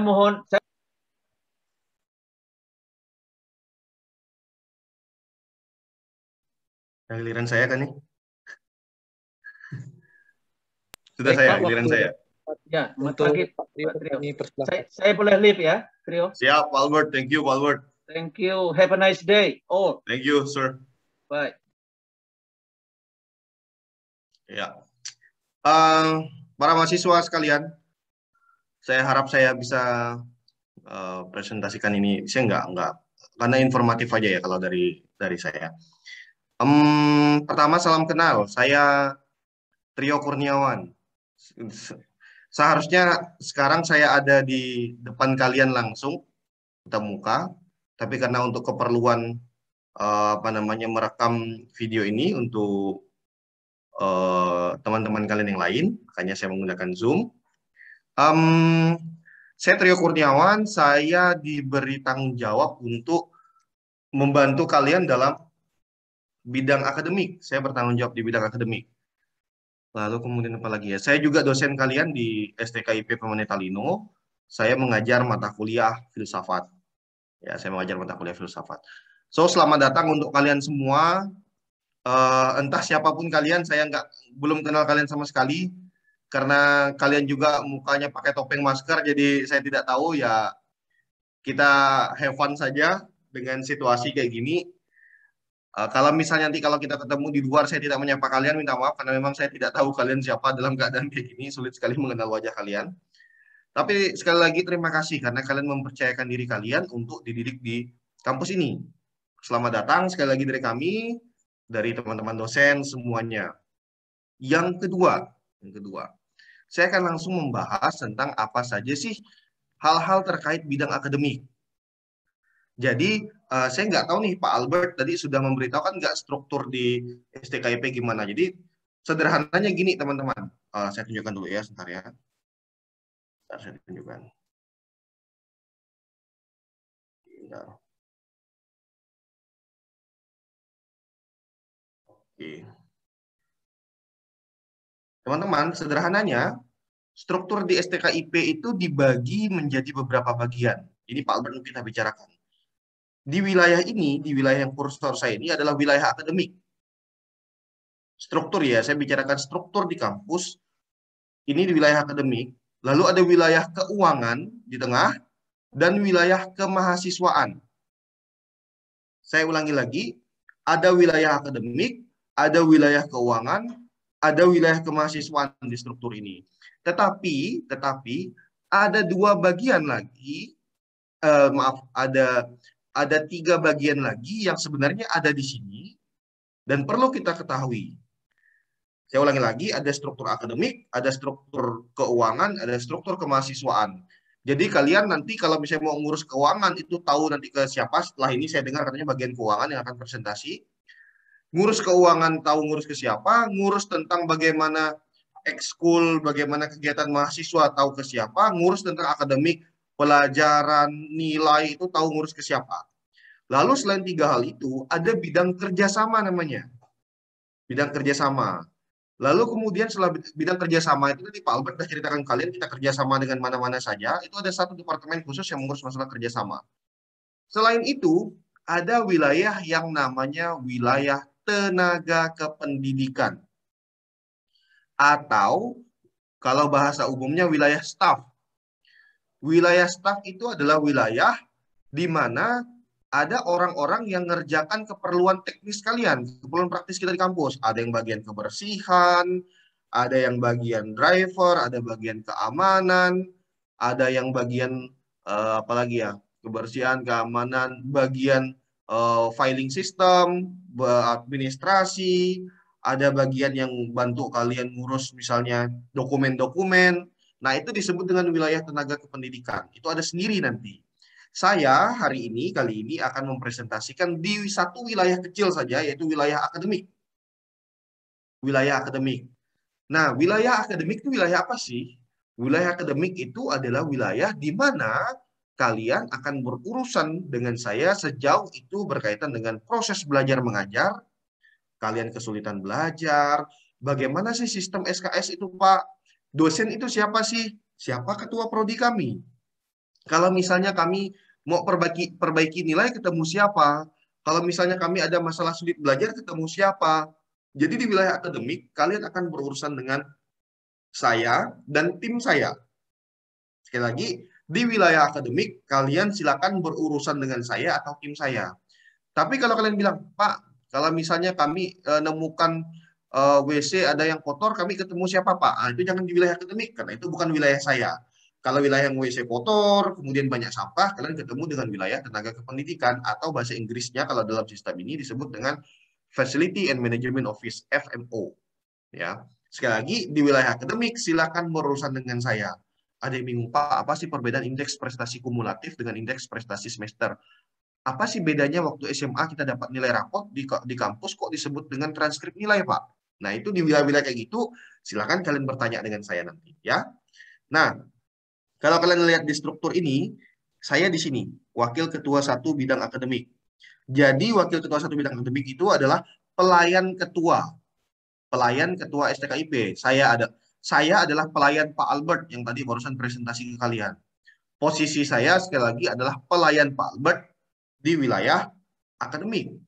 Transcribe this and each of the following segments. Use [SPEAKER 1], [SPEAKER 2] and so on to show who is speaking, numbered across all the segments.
[SPEAKER 1] mohon
[SPEAKER 2] Giliran saya kan nih? Sudah
[SPEAKER 1] baik
[SPEAKER 2] saya,
[SPEAKER 1] Pak,
[SPEAKER 2] giliran
[SPEAKER 1] waktu
[SPEAKER 2] saya.
[SPEAKER 1] ya
[SPEAKER 2] Untuk
[SPEAKER 1] terakhir
[SPEAKER 2] Pak Trio
[SPEAKER 1] Pak Trio.
[SPEAKER 2] kami persilahkan.
[SPEAKER 1] Saya boleh leave ya, Trio.
[SPEAKER 2] Siap, Pak Albert. Thank you, Pak Albert.
[SPEAKER 1] Thank you. Have a nice day. Oh,
[SPEAKER 2] Thank you, sir.
[SPEAKER 1] bye.
[SPEAKER 2] Ya. Para mahasiswa sekalian, saya harap saya bisa presentasikan ini. Saya enggak, karena informatif aja ya kalau dari saya. Pertama, salam kenal. Saya Trio Kurniawan. Seharusnya sekarang saya ada di depan kalian langsung, tetap muka, tapi karena untuk keperluan merekam video ini untuk teman-teman kalian yang lain, makanya saya menggunakan Zoom. Saya Trio Kurniawan, saya diberi tanggung jawab untuk membantu kalian dalam bidang akademik. Saya bertanggung jawab di bidang akademik. Lalu kemudian apa lagi ya? Saya juga dosen kalian di STKIP Pemenit Talino. Saya mengajar mata kuliah filsafat. Ya, saya mengajar mata kuliah filsafat. So, selamat datang untuk kalian semua. Entah siapapun kalian, saya belum kenal kalian sama sekali. Karena kalian juga mukanya pakai topeng masker, jadi saya tidak tahu ya. Kita have fun saja dengan situasi kayak gini. Kalau misalnya nanti kalau kita ketemu di luar, saya tidak menyapa kalian, minta maaf karena memang saya tidak tahu kalian siapa dalam keadaan kayak gini, sulit sekali mengenal wajah kalian. Tapi sekali lagi terima kasih karena kalian mempercayakan diri kalian untuk dididik di kampus ini. Selamat datang sekali lagi dari kami, dari teman-teman dosen semuanya. Yang kedua, saya akan langsung membahas tentang apa saja sih hal-hal terkait bidang akademik. Jadi, saya nggak tahu nih Pak Albert tadi sudah memberitahukan nggak struktur di STKIP gimana. Jadi, sederhananya gini teman-teman. Saya tunjukkan dulu ya, sebentar ya. Sebentar, saya tunjukkan. Bentar. Oke. Teman-teman, sederhananya, struktur di STKIP itu dibagi menjadi beberapa bagian. Ini Pak Albert mungkin kita bicarakan. Di wilayah ini, di wilayah yang kursor saya ini adalah wilayah akademik. Struktur ya, saya bicarakan struktur di kampus. Ini di wilayah akademik. Lalu ada wilayah keuangan di tengah, dan wilayah kemahasiswaan. Saya ulangi lagi, ada wilayah akademik, ada wilayah keuangan, ada wilayah kemahasiswaan di struktur ini. Tetapi ada dua bagian lagi, ada tiga bagian lagi yang sebenarnya ada di sini dan perlu kita ketahui. Saya ulangi lagi, ada struktur akademik, ada struktur keuangan, ada struktur kemahasiswaan. Jadi kalian nanti kalau misalnya mau ngurus keuangan itu tahu nanti ke siapa. Setelah ini saya dengar katanya bagian keuangan yang akan presentasi. Ngurus keuangan tahu ngurus ke siapa, ngurus tentang bagaimana ekskul, bagaimana kegiatan mahasiswa tahu ke siapa, ngurus tentang akademik, pelajaran, nilai itu tahu ngurus ke siapa. Lalu selain tiga hal itu, ada bidang kerjasama namanya. Bidang kerjasama. Lalu kemudian setelah bidang kerjasama itu tadi Pak Albert sudah ceritakan kalian kita kerjasama dengan mana-mana saja. Itu ada satu departemen khusus yang mengurus masalah kerjasama. Selain itu, ada wilayah yang namanya wilayah tenaga kependidikan. Atau kalau bahasa umumnya wilayah staf. Wilayah staf itu adalah wilayah di mana ada orang-orang yang ngerjakan keperluan teknis kalian, keperluan praktis kita di kampus. Ada yang bagian kebersihan, ada yang bagian driver, ada bagian keamanan, ada yang bagian apalagi ya, kebersihan, keamanan, bagian filing system, administrasi, ada bagian yang bantu kalian ngurus misalnya dokumen-dokumen. Nah, itu disebut dengan wilayah tenaga kependidikan. Itu ada sendiri nanti. Saya kali ini akan mempresentasikan di satu wilayah kecil saja, yaitu wilayah akademik. Wilayah akademik. Nah, wilayah akademik itu wilayah apa sih? Wilayah akademik itu adalah wilayah di mana kalian akan berurusan dengan saya sejauh itu berkaitan dengan proses belajar mengajar, kalian kesulitan belajar, bagaimana sih sistem SKS itu, Pak? Dosen itu siapa sih? Siapa ketua prodi kami? Kalau misalnya kami mau perbaiki nilai, ketemu siapa? Kalau misalnya kami ada masalah sulit belajar, ketemu siapa? Jadi di wilayah akademik, kalian akan berurusan dengan saya dan tim saya. Sekali lagi, di wilayah akademik, kalian silakan berurusan dengan saya atau tim saya. Tapi kalau kalian bilang, Pak, kalau misalnya kami nemukan WC ada yang kotor, kami ketemu siapa, Pak? Ah, itu jangan di wilayah akademik, karena itu bukan wilayah saya. Kalau wilayah yang WC kotor, kemudian banyak sampah, kalian ketemu dengan wilayah tenaga kependidikan, atau bahasa Inggrisnya kalau dalam sistem ini disebut dengan Facility and Management Office, FMO. Ya, sekali lagi di wilayah akademik silakan berurusan dengan saya. Ada yang bingung, Pak, apa sih perbedaan indeks prestasi kumulatif dengan indeks prestasi semester? Apa sih bedanya waktu SMA kita dapat nilai rapot di kampus kok disebut dengan transkrip nilai, Pak? Nah, itu di wilayah-wilayah kayak gitu, silakan kalian bertanya dengan saya nanti, ya. Nah, kalau kalian lihat di struktur ini, saya di sini, Wakil Ketua 1 Bidang Akademik. Jadi, Wakil Ketua 1 Bidang Akademik itu adalah pelayan ketua STKIP. Saya adalah pelayan Pak Albert yang tadi barusan presentasi ke kalian. Posisi saya sekali lagi adalah pelayan Pak Albert di wilayah akademik.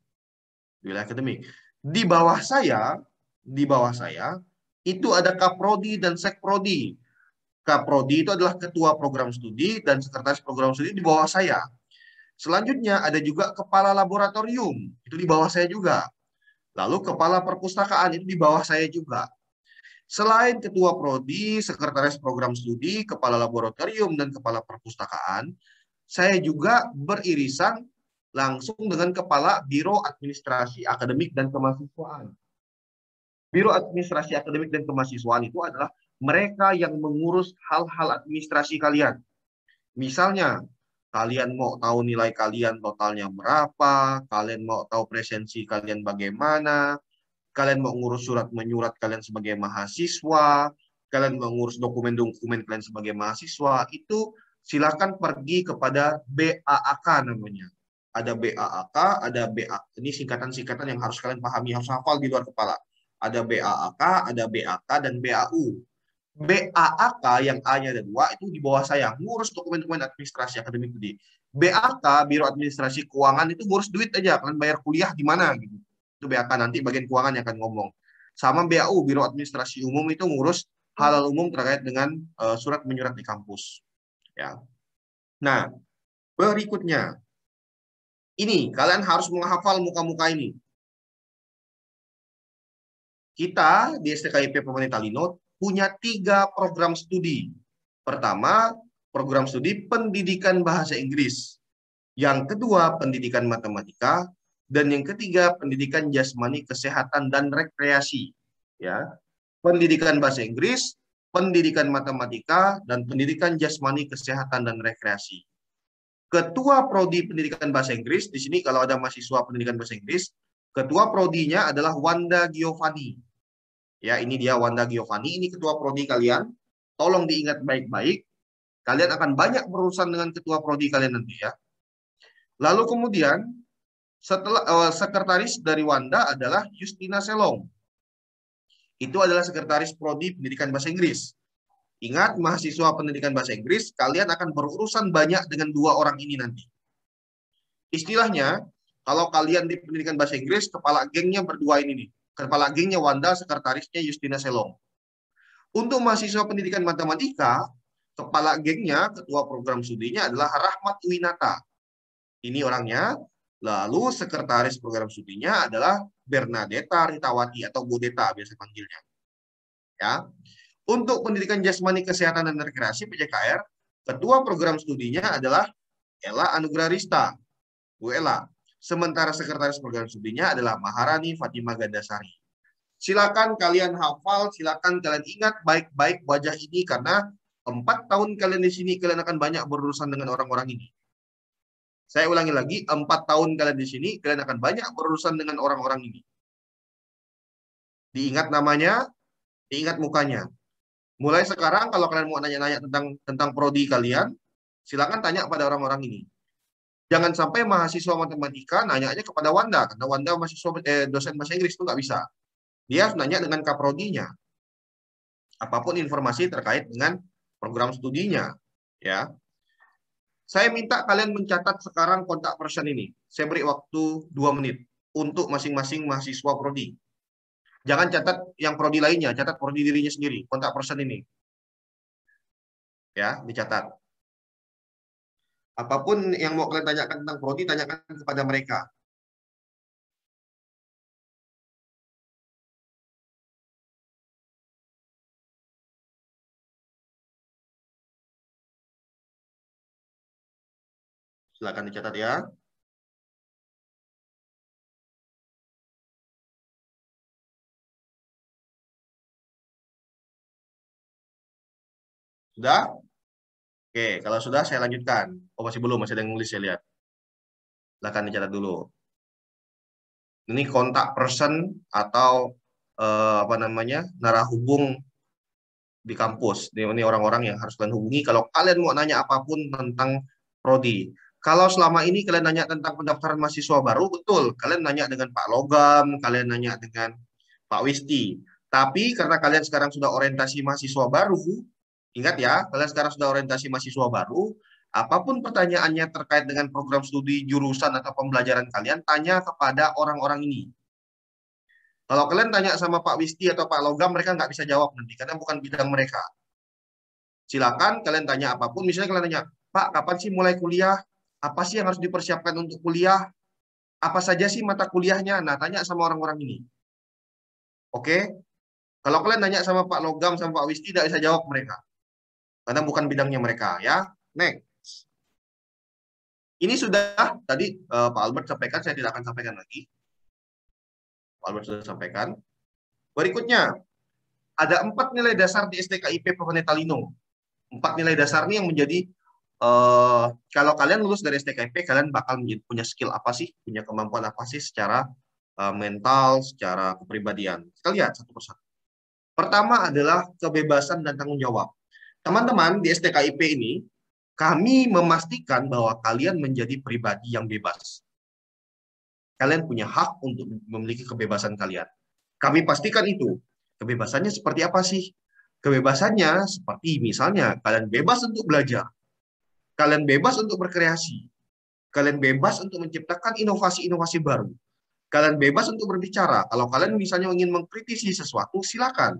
[SPEAKER 2] Di bawah saya itu ada Kaprodi dan Sekprodi. Kaprodi itu adalah ketua program studi dan sekretaris program studi di bawah saya. Selanjutnya ada juga kepala laboratorium, itu di bawah saya juga. Lalu kepala perpustakaan itu di bawah saya juga. Selain ketua prodi, sekretaris program studi, kepala laboratorium, dan kepala perpustakaan, saya juga beririsan langsung dengan kepala Biro Administrasi Akademik dan Kemahasiswaan. Biro Administrasi Akademik dan Kemahasiswaan itu adalah mereka yang mengurus hal-hal administrasi kalian. Misalnya, kalian mau tahu nilai kalian totalnya berapa, kalian mau tahu presensi kalian bagaimana, kalian mau ngurus surat menyurat kalian sebagai mahasiswa, kalian mau ngurus dokumen-dokumen kalian sebagai mahasiswa, itu silakan pergi kepada BAAK namanya. Ada BAAK, ada BA, ini singkatan-singkatan yang harus kalian pahami, harus hafal di luar kepala. Ada BAAK, ada BAK, dan BAU. BAAK yang A-nya ada 2 itu di bawah saya, ngurus dokumen-dokumen administrasi akademik gede. BAK, Biro Administrasi Keuangan, itu ngurus duit aja, kalian bayar kuliah di mana gitu. Itu BAK, nanti bagian keuangan yang akan ngomong. Sama BAU, Biro Administrasi Umum, itu ngurus hal-hal umum terkait dengan surat menyurat di kampus. Ya. Nah, berikutnya, ini kalian harus menghafal muka-muka ini. Kita di STKIP Pemerintah Linot punya 3 program studi. Pertama, program studi pendidikan bahasa Inggris. Yang kedua, pendidikan matematika. Dan yang ketiga, pendidikan jasmani, kesehatan, dan rekreasi. Ya, pendidikan bahasa Inggris, pendidikan matematika, dan pendidikan jasmani, kesehatan, dan rekreasi. Ketua Prodi Pendidikan Bahasa Inggris, di sini kalau ada mahasiswa pendidikan bahasa Inggris, ketua prodinya adalah Wanda Giovanni. Ya, ini dia Wanda Giovanni, ini ketua prodi kalian. Tolong diingat baik-baik. Kalian akan banyak berurusan dengan ketua prodi kalian nanti ya. Lalu kemudian setelah sekretaris dari Wanda adalah Justina Selong. Itu adalah sekretaris prodi Pendidikan Bahasa Inggris. Ingat, mahasiswa pendidikan bahasa Inggris, kalian akan berurusan banyak dengan 2 orang ini nanti. Istilahnya, kalau kalian di pendidikan bahasa Inggris, kepala gengnya berdua ini nih. Kepala gengnya Wanda, sekretarisnya Justina Selong. Untuk mahasiswa pendidikan matematika, kepala gengnya, ketua program studinya adalah Rahmat Winata. Ini orangnya. Lalu sekretaris program studinya adalah Bernadetta Ritawati atau Budeta biasa panggilnya. Ya. Untuk pendidikan jasmani, kesehatan, dan rekreasi PJKR, ketua program studinya adalah Ella Anugrarista, Bu Ella. Sementara sekretaris program studinya adalah Maharani Fatima Gandasari. Silakan kalian hafal, silakan kalian ingat baik-baik wajah ini karena 4 tahun kalian di sini kalian akan banyak berurusan dengan orang-orang ini. Saya ulangi lagi, 4 tahun kalian di sini kalian akan banyak berurusan dengan orang-orang ini. Diingat namanya, diingat mukanya. Mulai sekarang kalau kalian mau nanya-nanya tentang prodi kalian, silakan tanya pada orang-orang ini. Jangan sampai mahasiswa matematika nanya aja kepada Wanda, karena Wanda mahasiswa dosen bahasa Inggris itu nggak bisa. Dia harus nanya dengan kaprodinya. Apapun informasi terkait dengan program studinya, ya. Saya minta kalian mencatat sekarang kontak person ini. Saya beri waktu 2 menit untuk masing-masing mahasiswa prodi. Jangan catat yang prodi lainnya, catat prodi dirinya sendiri, kontak person ini. Ya, dicatat. Apapun yang mau kalian tanyakan tentang prodi, tanyakan kepada mereka. Silakan dicatat ya. Sudah? Oke, kalau sudah saya lanjutkan. Oh, masih belum, masih ada yang nulis saya lihat. Silakan dicatat dulu. Ini kontak person atau apa namanya, narahubung di kampus. Ini orang-orang yang harus kalian hubungi kalau kalian mau nanya apapun tentang prodi. Kalau selama ini kalian nanya tentang pendaftaran mahasiswa baru, betul. Kalian nanya dengan Pak Logam, kalian nanya dengan Pak Wisti. Tapi karena kalian sekarang sudah orientasi mahasiswa baru, ingat ya, kalian sekarang sudah orientasi mahasiswa baru, apapun pertanyaannya terkait dengan program studi, jurusan, atau pembelajaran kalian, tanya kepada orang-orang ini. Kalau kalian tanya sama Pak Wisti atau Pak Logam, mereka nggak bisa jawab nanti, karena bukan bidang mereka. Silakan kalian tanya apapun, misalnya kalian tanya, Pak, kapan sih mulai kuliah? Apa sih yang harus dipersiapkan untuk kuliah? Apa saja sih mata kuliahnya? Nah, tanya sama orang-orang ini. Oke? Kalau kalian tanya sama Pak Logam, sama Pak Wisti, tidak bisa jawab mereka. Karena bukan bidangnya mereka, ya. Next. Ini sudah, tadi Pak Albert sampaikan, saya tidak akan sampaikan lagi. Pak Albert sudah sampaikan. Berikutnya, ada 4 nilai dasar di STKIP Prof. Talino. 4 nilai dasar ini yang menjadi, kalau kalian lulus dari STKIP, kalian bakal punya skill apa sih, punya kemampuan apa sih secara mental, secara kepribadian. Kita lihat satu persatu. Pertama adalah kebebasan dan tanggung jawab. Teman-teman di STKIP ini, kami memastikan bahwa kalian menjadi pribadi yang bebas. Kalian punya hak untuk memiliki kebebasan kalian. Kami pastikan itu. Kebebasannya seperti apa sih? Kebebasannya seperti misalnya kalian bebas untuk belajar, kalian bebas untuk berkreasi, kalian bebas untuk menciptakan inovasi-inovasi baru, kalian bebas untuk berbicara. Kalau kalian misalnya ingin mengkritisi sesuatu, silakan.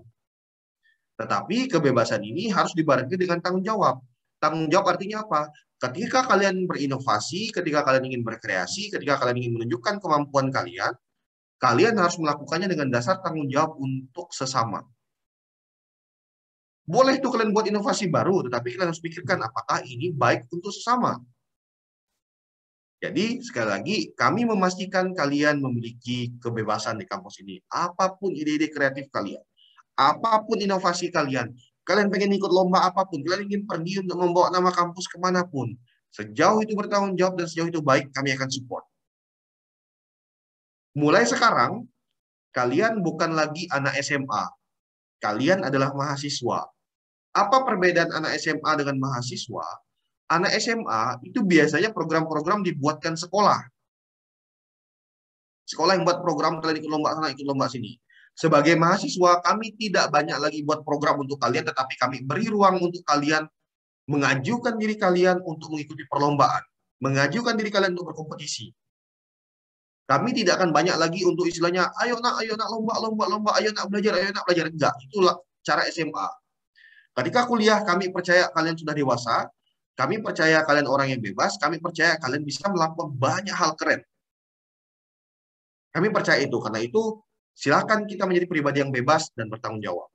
[SPEAKER 2] Tetapi kebebasan ini harus dibarengi dengan tanggung jawab. Tanggung jawab artinya apa? Ketika kalian berinovasi, ketika kalian ingin berkreasi, ketika kalian ingin menunjukkan kemampuan kalian, kalian harus melakukannya dengan dasar tanggung jawab untuk sesama. Boleh tuh kalian buat inovasi baru, tetapi kalian harus pikirkan apakah ini baik untuk sesama. Jadi, sekali lagi, kami memastikan kalian memiliki kebebasan di kampus ini. Apapun ide-ide kreatif kalian, apapun inovasi kalian, kalian pengen ikut lomba apapun, kalian ingin pergi untuk membawa nama kampus kemanapun, sejauh itu bertanggung jawab dan sejauh itu baik, kami akan support. Mulai sekarang, kalian bukan lagi anak SMA. Kalian adalah mahasiswa. Apa perbedaan anak SMA dengan mahasiswa? Anak SMA itu biasanya program-program dibuatkan sekolah. Sekolah yang buat program, kalian ikut lomba sana, ikut lomba sini. Sebagai mahasiswa, kami tidak banyak lagi buat program untuk kalian, tetapi kami beri ruang untuk kalian mengajukan diri kalian untuk mengikuti perlombaan, mengajukan diri kalian untuk berkompetisi. Kami tidak akan banyak lagi untuk istilahnya, ayo nak lomba, ayo nak belajar. Enggak, itulah cara SMA. Ketika kuliah, kami percaya kalian sudah dewasa, kami percaya kalian orang yang bebas, kami percaya kalian bisa melakukan banyak hal keren. Kami percaya itu, karena itu silakan kita menjadi pribadi yang bebas dan bertanggung jawab.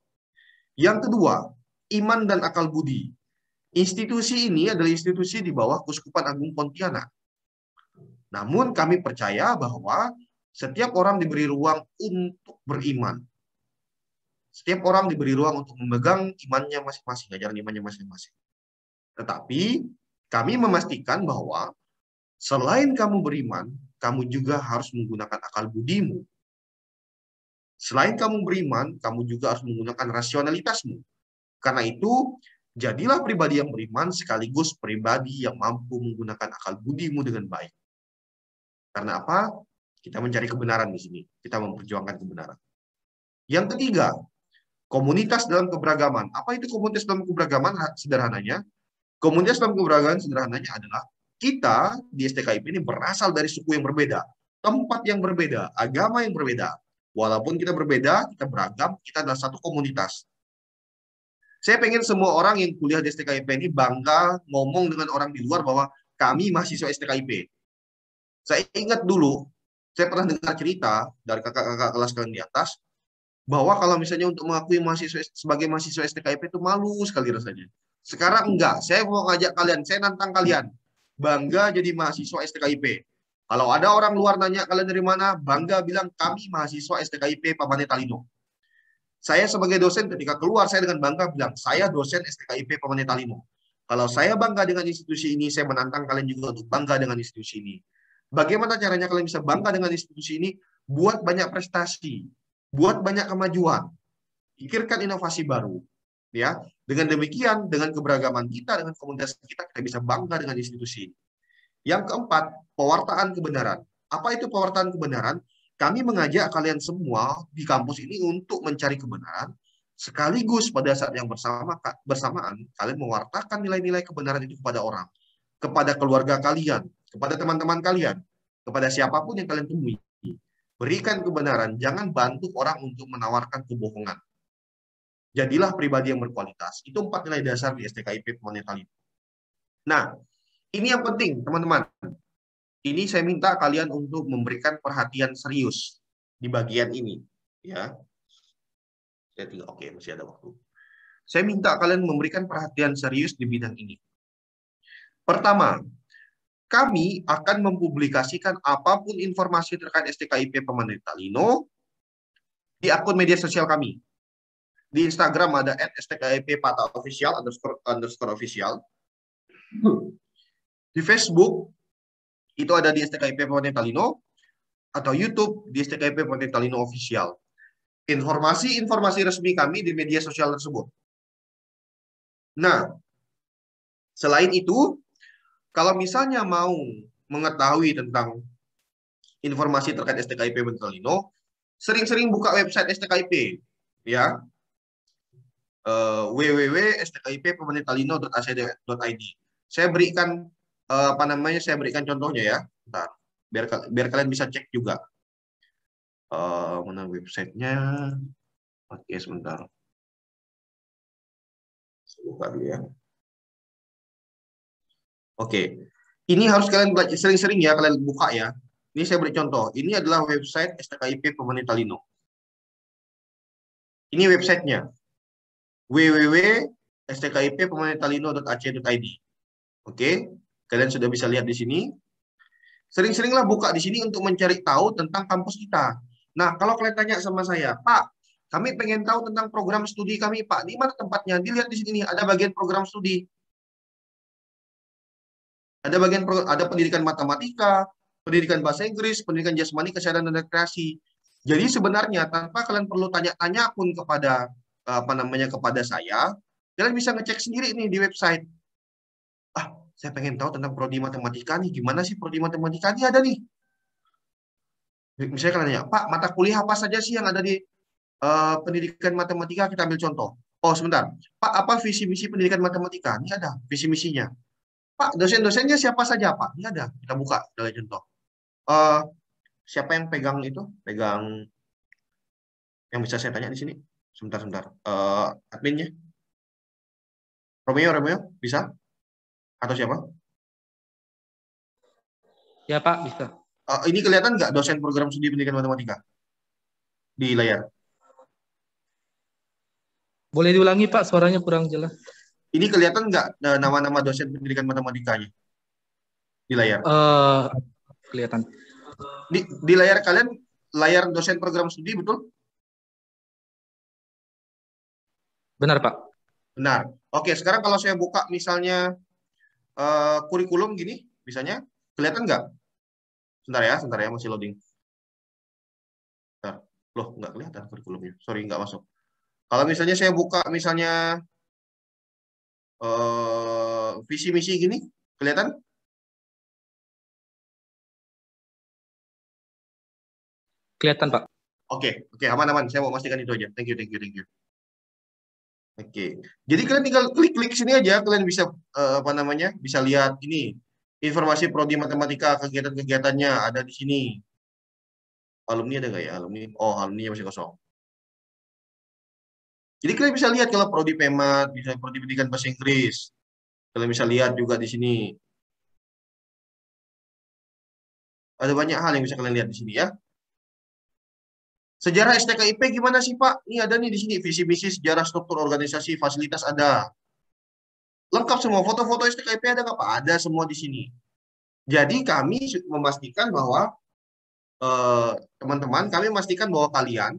[SPEAKER 2] Yang kedua, iman dan akal budi. Institusi ini adalah institusi di bawah Keuskupan Agung Pontianak. Namun kami percaya bahwa setiap orang diberi ruang untuk beriman. Setiap orang diberi ruang untuk memegang imannya masing-masing, ajaran imannya masing-masing. Tetapi kami memastikan bahwa selain kamu beriman, kamu juga harus menggunakan akal budimu. Selain kamu beriman, kamu juga harus menggunakan rasionalitasmu. Karena itu, jadilah pribadi yang beriman sekaligus pribadi yang mampu menggunakan akal budimu dengan baik. Karena apa? Kita mencari kebenaran di sini. Kita memperjuangkan kebenaran. Yang ketiga, komunitas dalam keberagaman. Apa itu komunitas dalam keberagaman? Sederhananya, komunitas dalam keberagaman sederhananya adalah kita di STKIP ini berasal dari suku yang berbeda, tempat yang berbeda, agama yang berbeda. Walaupun kita berbeda, kita beragam, kita adalah satu komunitas. Saya pengen semua orang yang kuliah di STKIP ini bangga ngomong dengan orang di luar bahwa kami mahasiswa STKIP. Saya ingat dulu, saya pernah dengar cerita dari kakak-kakak kelas kalian di atas, bahwa kalau misalnya untuk mengakui mahasiswa sebagai mahasiswa STKIP itu malu sekali rasanya. Sekarang enggak, saya mau ngajak kalian, saya nantang kalian. Bangga jadi mahasiswa STKIP. Kalau ada orang luar nanya kalian dari mana, bangga bilang kami mahasiswa STKIP Pamane Talino. Saya sebagai dosen ketika keluar, saya dengan bangga bilang, saya dosen STKIP Pamane Talino. Kalau saya bangga dengan institusi ini, saya menantang kalian juga untuk bangga dengan institusi ini. Bagaimana caranya kalian bisa bangga dengan institusi ini? Buat banyak prestasi, buat banyak kemajuan, pikirkan inovasi baru. Ya, dengan demikian, dengan keberagaman kita, dengan komunitas kita bisa bangga dengan institusi. Yang keempat, pewartaan kebenaran. Apa itu pewartaan kebenaran? Kami mengajak kalian semua di kampus ini untuk mencari kebenaran, sekaligus pada saat yang bersamaan, kalian mewartakan nilai-nilai kebenaran itu kepada orang, kepada keluarga kalian, kepada teman-teman kalian, kepada siapapun yang kalian temui. Berikan kebenaran, jangan bantu orang untuk menawarkan kebohongan. Jadilah pribadi yang berkualitas. Itu 4 nilai dasar di STKIP Pamane Talino. Nah, ini yang penting, teman-teman. Ini saya minta kalian untuk memberikan perhatian serius di bagian ini. Ya, oke, masih ada waktu. Saya minta kalian memberikan perhatian serius di bidang ini. Pertama, kami akan mempublikasikan apapun informasi terkait STKIP Pamane Talino di akun media sosial kami. Di Instagram ada @STKIP_Pata_Official _official. Di Facebook itu ada di STKIP Pamane Talino, atau YouTube di STKIP Pamane Talino Official. Informasi resmi kami di media sosial tersebut. Nah, selain itu, kalau misalnya mau mengetahui tentang informasi terkait STKIP Pamane Talino, sering-sering buka website STKIP, ya. www.stkip.pamanetalino.ac.id. Saya berikan saya berikan contohnya ya. Bentar, biar kalian bisa cek juga. Mana websitenya? Oke, sebentar. Saya buka dulu ya. Oke. Ini harus kalian sering-sering ya kalian buka ya. Ini saya beri contoh. Ini adalah website STKIP Pamane Talino. Ini websitenya. www.stkip.pamanetalino.ac.id. Oke, kalian sudah bisa lihat di sini. Sering-seringlah buka di sini untuk mencari tahu tentang kampus kita. Nah, kalau kalian tanya sama saya, Pak, kami pengen tahu tentang program studi kami, Pak. Di mana tempatnya? Dilihat di sini, ada bagian program studi. Ada pendidikan matematika, pendidikan bahasa Inggris, pendidikan jasmani, kesehatan dan rekreasi. Jadi sebenarnya tanpa kalian perlu tanya-tanya pun kepada kepada saya, kalian bisa ngecek sendiri nih di website. Saya pengen tahu tentang prodi matematika nih, gimana sih prodi matematika ini ada nih. Misalnya kalian tanya, Pak, mata kuliah apa saja sih yang ada di pendidikan matematika? Kita ambil contoh. Oh, sebentar. Pak, apa visi misi pendidikan matematika? Ini ada visi misinya. Pak, dosen-dosennya siapa saja, Pak? Ini ada. Kita buka dari contoh. Siapa yang pegang itu? Pegang yang bisa saya tanya di sini? Sebentar. Adminnya. Romeo, bisa? Atau siapa?
[SPEAKER 3] Ya, Pak, bisa.
[SPEAKER 2] Ini kelihatan nggak dosen program studi pendidikan matematika di layar?
[SPEAKER 3] Boleh diulangi, Pak, suaranya kurang jelas.
[SPEAKER 2] Ini kelihatan nggak nama-nama dosen pendidikan matematikanya di layar?
[SPEAKER 3] Kelihatan.
[SPEAKER 2] Di layar kalian, layar dosen program studi, betul?
[SPEAKER 3] Benar, Pak.
[SPEAKER 2] Benar. Oke, sekarang kalau saya buka misalnya kurikulum gini, misalnya, kelihatan nggak? Sebentar ya, masih loading. Bentar. Loh, nggak kelihatan kurikulumnya. Sorry, nggak masuk. Kalau misalnya saya buka misalnya visi misi gini, kelihatan?
[SPEAKER 3] Kelihatan, Pak.
[SPEAKER 2] Oke, aman. Saya mau pastikan itu aja. Thank you. Oke. Jadi kalian tinggal klik sini aja, kalian bisa bisa lihat ini Informasi prodi matematika, kegiatan-kegiatannya ada di sini. Alumni ada nggak ya? Alumni, oh alumni masih kosong. Jadi kalian bisa lihat kalau prodi PEMAT, bisa prodi pendidikan bahasa Inggris. Kalian bisa lihat juga di sini. Ada banyak hal yang bisa kalian lihat di sini ya. Sejarah STKIP gimana sih Pak? Ini ada nih di sini visi misi, sejarah, struktur organisasi, fasilitas ada. Lengkap semua. Foto-foto STKIP ada nggak Pak? Ada semua di sini. Jadi kami memastikan bahwa teman-teman, kami memastikan bahwa kalian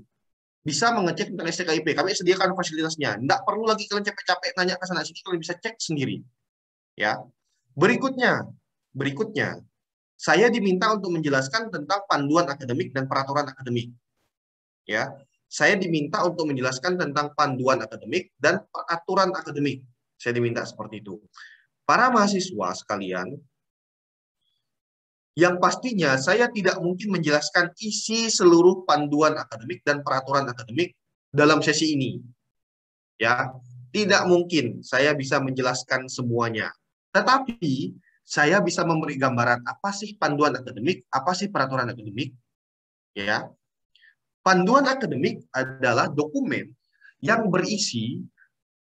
[SPEAKER 2] bisa mengecek tentang STKIP. Kami sediakan fasilitasnya. Nggak perlu lagi kalian capek-capek nanya ke sana sini, kalian bisa cek sendiri. Ya. Berikutnya, saya diminta untuk menjelaskan tentang panduan akademik dan peraturan akademik. Ya, saya diminta untuk menjelaskan tentang panduan akademik dan peraturan akademik. Saya diminta seperti itu. Para mahasiswa sekalian, yang pastinya saya tidak mungkin menjelaskan isi seluruh panduan akademik dan peraturan akademik dalam sesi ini. Ya, tidak mungkin saya bisa menjelaskan semuanya. Tetapi saya bisa memberi gambaran apa sih panduan akademik, apa sih peraturan akademik. Ya. Panduan akademik adalah dokumen yang berisi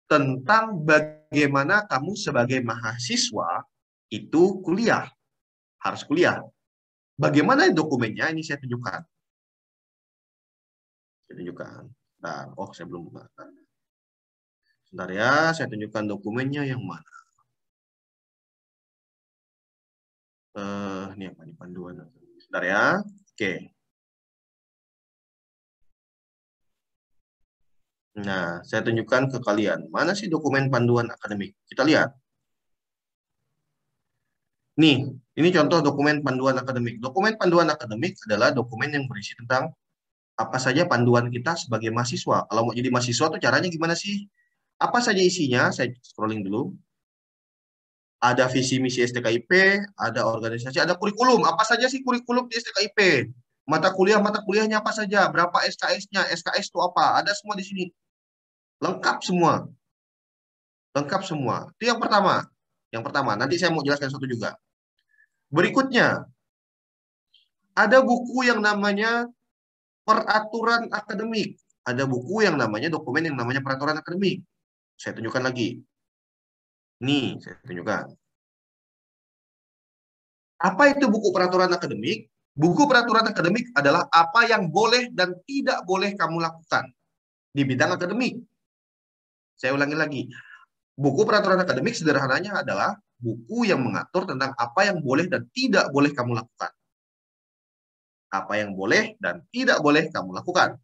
[SPEAKER 2] tentang bagaimana kamu sebagai mahasiswa itu kuliah, harus kuliah. Bagaimana dokumennya? Ini saya tunjukkan. Nah, saya belum buka. Sebentar ya, saya tunjukkan dokumennya yang mana. Ini apa nih panduan? Sebentar ya. Oke. Nah, saya tunjukkan ke kalian. Mana sih dokumen panduan akademik? Kita lihat. Nih, ini contoh dokumen panduan akademik. Dokumen panduan akademik adalah dokumen yang berisi tentang apa saja panduan kita sebagai mahasiswa. Kalau mau jadi mahasiswa tuh caranya gimana sih? Apa saja isinya? Saya scrolling dulu. Ada visi misi STKIP, ada organisasi, ada kurikulum. Apa saja sih kurikulum di STKIP? Mata kuliahnya apa saja? Berapa SKS-nya? SKS itu apa? Ada semua di sini. Lengkap semua. Lengkap semua. Itu yang pertama. Yang pertama. Nanti saya mau jelaskan satu juga. Berikutnya, ada buku yang namanya peraturan akademik. Ada buku yang namanya dokumen yang namanya peraturan akademik. Saya tunjukkan lagi. Nih, saya tunjukkan. Apa itu buku peraturan akademik? Buku peraturan akademik adalah apa yang boleh dan tidak boleh kamu lakukan di bidang akademik. Saya ulangi lagi. Buku peraturan akademik sederhananya adalah buku yang mengatur tentang apa yang boleh dan tidak boleh kamu lakukan. Apa yang boleh dan tidak boleh kamu lakukan.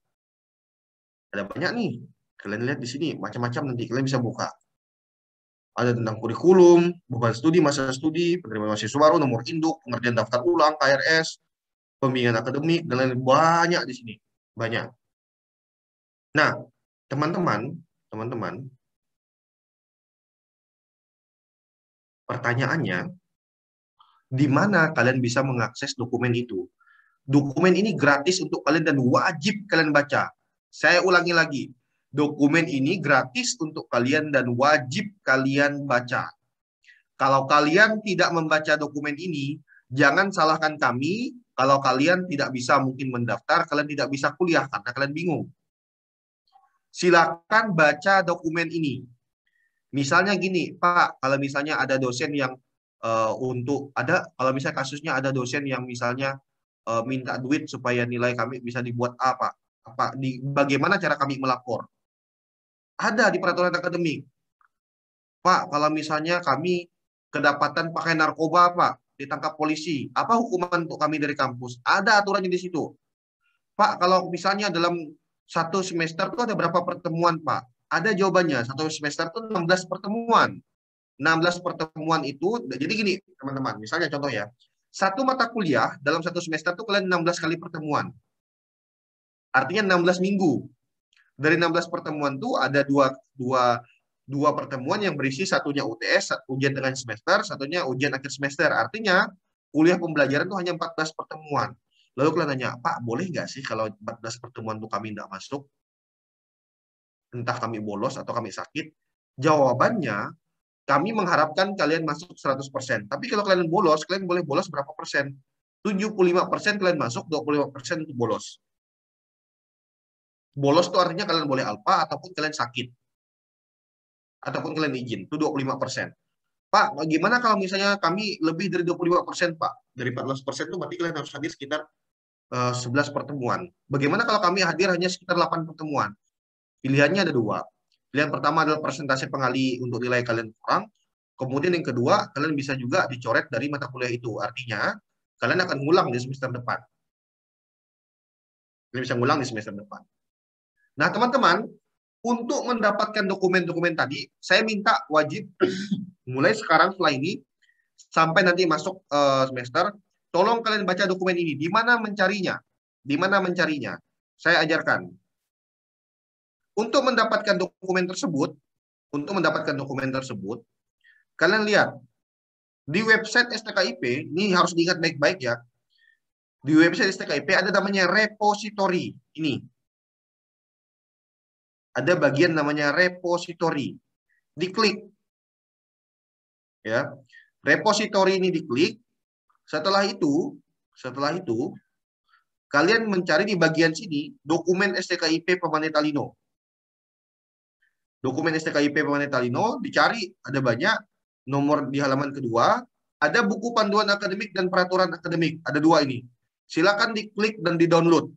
[SPEAKER 2] Ada banyak nih. Kalian lihat di sini, macam-macam nanti kalian bisa buka. Ada tentang kurikulum, beban studi, masa studi, penerimaan mahasiswa baru, nomor induk, pengerjaan daftar ulang, KRS, pembimbingan akademik, dan lain-lain. Banyak di sini. Banyak. Nah, teman-teman, pertanyaannya, di mana kalian bisa mengakses dokumen itu? Dokumen ini gratis untuk kalian dan wajib kalian baca. Saya ulangi lagi. Dokumen ini gratis untuk kalian dan wajib kalian baca. Kalau kalian tidak membaca dokumen ini, jangan salahkan kami. Kalau kalian tidak bisa mungkin mendaftar, kalian tidak bisa kuliah karena kalian bingung. Silakan baca dokumen ini. Misalnya gini, Pak, kalau misalnya ada dosen yang kalau misalnya kasusnya ada dosen yang misalnya minta duit supaya nilai kami bisa dibuat apa? Bagaimana cara kami melapor? Ada di peraturan akademik. Pak, kalau misalnya kami kedapatan pakai narkoba, Pak, ditangkap polisi, apa hukuman untuk kami dari kampus? Ada aturannya di situ. Pak, kalau misalnya dalam satu semester itu ada berapa pertemuan, Pak? Ada jawabannya. Satu semester itu 16 pertemuan. 16 pertemuan itu, jadi gini, teman-teman, misalnya contoh ya, satu mata kuliah dalam satu semester itu kalian 16 kali pertemuan. Artinya 16 minggu. Dari 16 pertemuan itu ada dua pertemuan yang berisi satunya UTS, ujian tengah semester, satunya ujian akhir semester. Artinya kuliah pembelajaran itu hanya 14 pertemuan. Lalu kalian nanya, Pak, boleh nggak sih kalau 14 pertemuan itu kami tidak masuk? Entah kami bolos atau kami sakit? Jawabannya, kami mengharapkan kalian masuk 100%. Tapi kalau kalian bolos, kalian boleh bolos berapa persen? 75% kalian masuk, 25% untuk bolos. Bolos itu artinya kalian boleh alfa, ataupun kalian sakit. Ataupun kalian izin, itu 25%. Pak, bagaimana kalau misalnya kami lebih dari 25%, Pak? Dari 14% itu berarti kalian harus hadir sekitar 11 pertemuan. Bagaimana kalau kami hadir hanya sekitar 8 pertemuan? Pilihannya ada dua. Pilihan pertama adalah persentase pengali untuk nilai kalian kurang. Kemudian yang kedua, kalian bisa juga dicoret dari mata kuliah itu. Artinya, kalian akan ngulang di semester depan. Kalian bisa ngulang di semester depan. Nah, teman-teman, untuk mendapatkan dokumen-dokumen tadi, saya minta wajib mulai sekarang setelah ini, sampai nanti masuk semester, tolong kalian baca dokumen ini. Di mana mencarinya? Di mana mencarinya? Saya ajarkan. Untuk mendapatkan dokumen tersebut, kalian lihat di website STKIP, ini harus diingat baik-baik ya. Di website STKIP ada namanya repository. Ini ada bagian namanya repository. Diklik, ya. Repository ini diklik. Setelah itu, kalian mencari di bagian sini dokumen STKIP Permanente Talino. Dokumen STKIP Permanente Talino dicari, ada banyak. Nomor di halaman kedua, ada buku panduan akademik dan peraturan akademik. Ada dua ini. Silakan diklik dan di-download.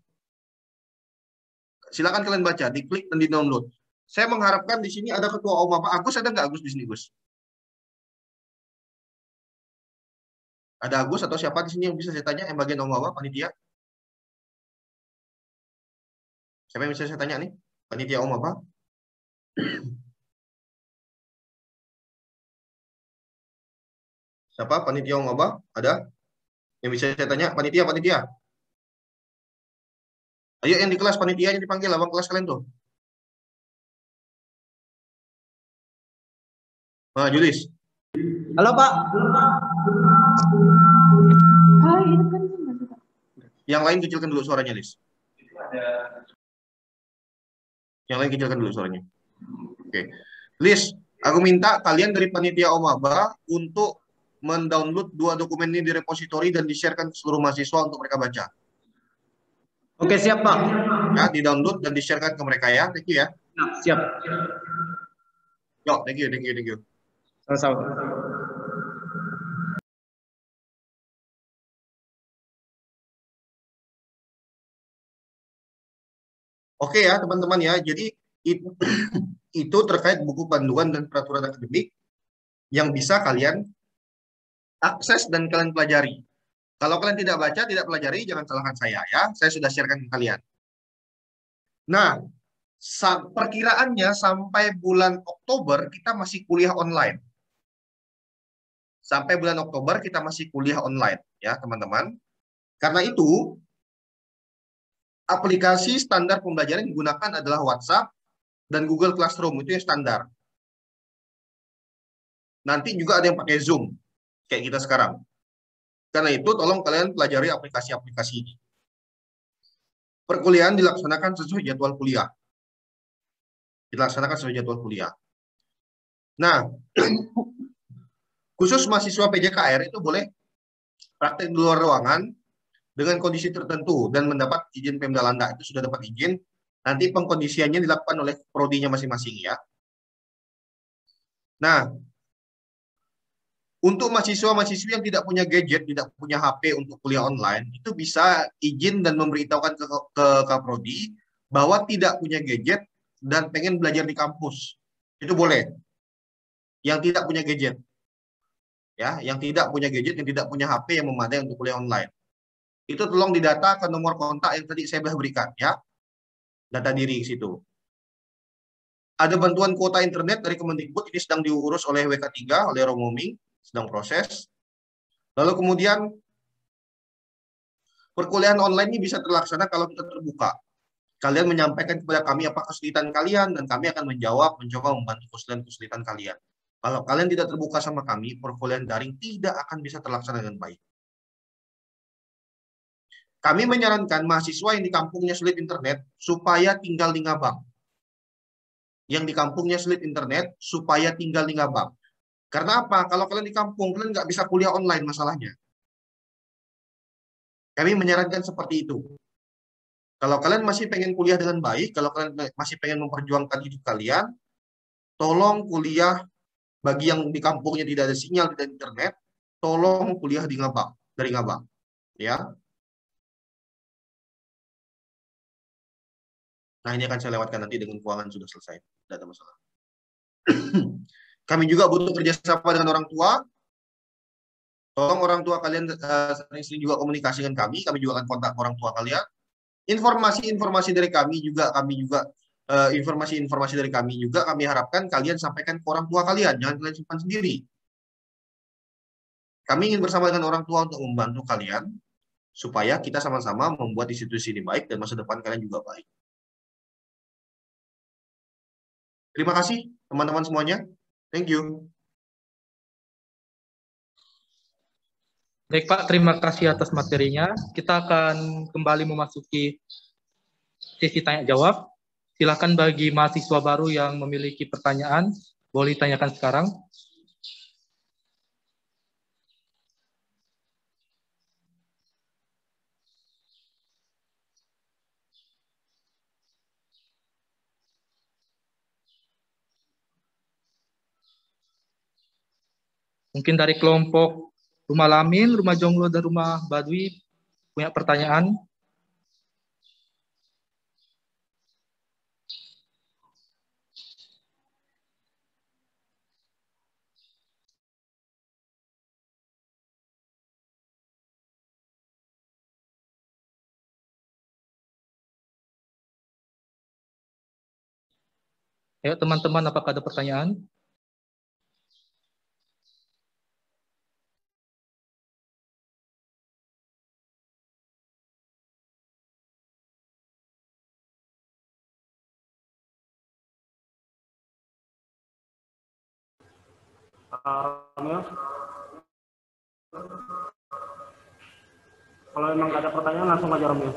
[SPEAKER 2] Silakan kalian baca, diklik dan di-download. Saya mengharapkan di sini ada ketua OMA. Pak Agus ada nggak Agus di sini, Gus? Ada Agus atau siapa di sini yang bisa saya tanya yang bagian OMA, panitia? Siapa yang bisa saya tanya nih? Panitia OMA, Pak? Siapa? Panitia OMA? Ada? Yang bisa saya tanya? Panitia. Ayo yang di kelas, panitia yang dipanggil, abang kelas kalian tuh. Nah, Julis.
[SPEAKER 1] Halo, Pak.
[SPEAKER 2] Yang lain kecilkan dulu suaranya, Lis. Yang lain kecilkan dulu suaranya. Oke. Lis, aku minta kalian dari panitia OMABA untuk mendownload 2 dokumen ini di repository dan di-sharekan ke seluruh mahasiswa untuk mereka baca.
[SPEAKER 1] Oke, siap, Pak.
[SPEAKER 2] Ya, di-download dan di-sharekan ke mereka ya. Thank you ya.
[SPEAKER 1] Siap.
[SPEAKER 2] Yo, thank you.
[SPEAKER 1] Sama-sama.
[SPEAKER 2] Oke ya, teman-teman ya. Jadi itu terkait buku panduan dan peraturan akademik yang bisa kalian akses dan kalian pelajari. Kalau kalian tidak baca, tidak pelajari, jangan salahkan saya ya. Saya sudah sharekan ke kalian. Nah, perkiraannya sampai bulan Oktober kita masih kuliah online. Sampai bulan Oktober kita masih kuliah online ya, teman-teman. Karena itu, aplikasi standar pembelajaran yang digunakan adalah WhatsApp dan Google Classroom, itu yang standar. Nanti juga ada yang pakai Zoom, kayak kita sekarang. Karena itu, tolong kalian pelajari aplikasi-aplikasi ini. Perkuliahan dilaksanakan sesuai jadwal kuliah. Nah, khusus mahasiswa PJKR itu boleh praktek di luar ruangan dengan kondisi tertentu dan mendapat izin Pemda Landa. Itu sudah dapat izin. Nanti pengkondisiannya dilakukan oleh prodinya masing-masing ya. Nah, untuk mahasiswa-mahasiswi yang tidak punya gadget, tidak punya HP untuk kuliah online, itu bisa izin dan memberitahukan ke Kaprodi bahwa tidak punya gadget dan pengen belajar di kampus. Itu boleh. Yang tidak punya gadget. Ya, yang tidak punya gadget, yang tidak punya HP yang memadai untuk kuliah online. Itu tolong didata ke nomor kontak yang tadi saya berikan ya. Data diri di situ. Ada bantuan kuota internet dari Kemendikbud, ini sedang diurus oleh WK3, oleh Romoming, sedang proses. Lalu kemudian perkuliahan online ini bisa terlaksana kalau kita terbuka. Kalian menyampaikan kepada kami apa kesulitan kalian dan kami akan menjawab, mencoba membantu kesulitan kalian. Kalau kalian tidak terbuka sama kami, perkuliahan daring tidak akan bisa terlaksana dengan baik. Kami menyarankan mahasiswa yang di kampungnya sulit internet supaya tinggal di Ngabang. Yang di kampungnya sulit internet supaya tinggal di Ngabang. Karena apa? Kalau kalian di kampung, kalian nggak bisa kuliah online masalahnya. Kami menyarankan seperti itu. Kalau kalian masih pengen kuliah dengan baik, kalau kalian masih pengen memperjuangkan hidup kalian, tolong kuliah bagi yang di kampungnya tidak ada sinyal, tidak ada internet, tolong kuliah di Ngabang, dari Ngabang. Ya. Nah, ini akan saya lewatkan nanti dengan keuangan sudah selesai. Tidak ada masalah. Kami juga butuh kerjasama dengan orang tua. Tolong orang tua kalian sering-sering juga komunikasi dengan kami juga akan kontak orang tua kalian. Informasi-informasi dari kami juga informasi-informasi dari kami juga kami harapkan kalian sampaikan ke orang tua kalian, jangan kalian simpan sendiri. Kami ingin bersama dengan orang tua untuk membantu kalian supaya kita sama-sama membuat institusi ini baik dan masa depan kalian juga baik. Terima kasih teman-teman semuanya. Thank you.
[SPEAKER 3] Baik Pak, terima kasih atas materinya. Kita akan kembali memasuki sesi tanya jawab. Silakan bagi mahasiswa baru yang memiliki pertanyaan, boleh ditanyakan sekarang. Mungkin dari kelompok Rumah Lamin, Rumah Jonglo, dan Rumah Badui punya pertanyaan. Ayo teman-teman, apakah ada pertanyaan?
[SPEAKER 4] Kalau emang nggak ada pertanyaan langsung aja Romeo.